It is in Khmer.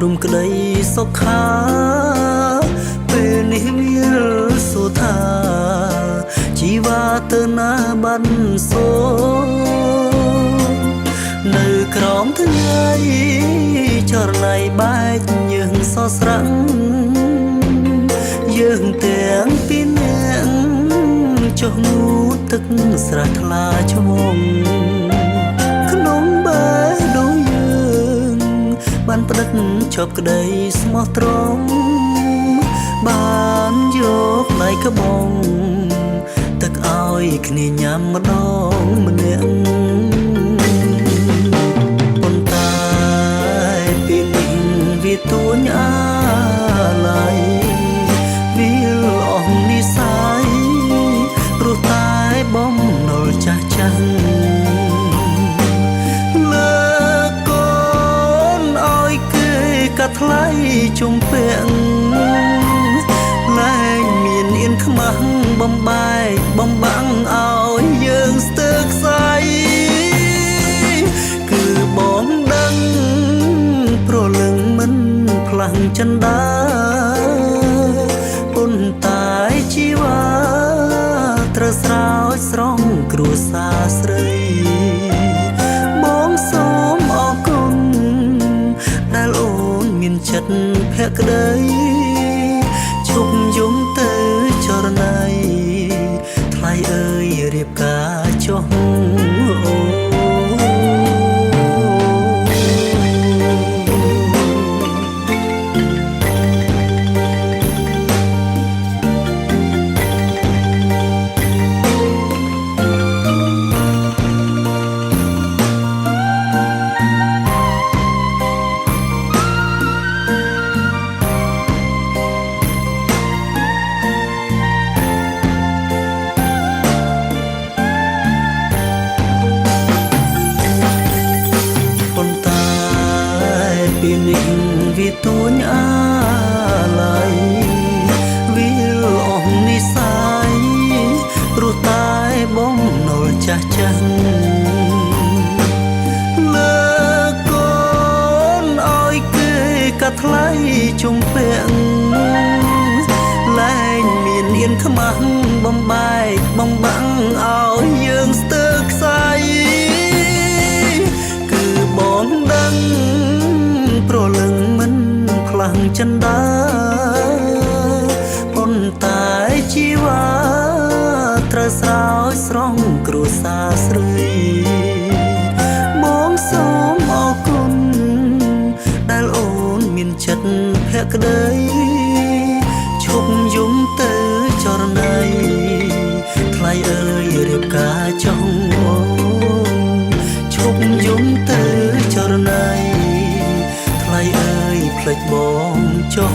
รุมក្ដីសុខាពេលនេះវាសុថាជីវ៉ាទៅណាបានសូនៅក្រោមថ្ងៃចរណៃបែកយើងសស្រាំងយើងទាំងពីរនាក់ចុះងូតទឹកស្រះថ្លាឆ្វងក្នុងបែបដូចយើងបានផ្ដិតជាប់ក្ដីស្មោះត្រង់បានយកដៃក្បងទឹកឲ្យគ្នាញ៉ាំម្ដងម្នាក់ប៉ុន្តែពេលនេះវាទួញអាឡ័យវាអស់និស័យព្រោះតែបំណុលចាស់ចាស់លើកូនឲ្យគេកាត់ថ្លៃជុំពាក់លែងមានអៀនខ្មាស់បំបែកបំបាំងឲ្យយើងស្ទើរខ្សែគឺបងដឹងប្រលឹងមិនផ្លាំងចិនដាប៉ុន្តែជីវ៉ាត្រូវស្រោចស្រង់គ្រួសារស្រីបងសូមអរគុណដែលអូនមានចិត្តភក្ដីជប់យំទៅចរណៃថ្លៃអើយរៀបការចុះពេលនេះវាទួញអាឡ័យវាអស់និស័យព្រោះតែបំណុលចាស់ចាស់លើកូនឲ្យគេកាត់ថ្លៃជុំពាក់លែងមានអៀនខ្មាស់បំបែកបំបាំងឲ្យយើងស្ទើរខ្សែគឺបងដឹងប្រលឹងមិនផ្លាំងចិនដាប៉ុន្តែជីវ៉ាត្រូវស្រោចស្រង់គ្រួសារស្រីបងសូមអរគុណដែលអូនមានចិត្តភក្ដីឈប់យំទៅចរណៃថ្លៃអើយរៀបការចង់អូនឈប់យំទៅចរណៃថ្លៃអើយផ្លេចបងចុះ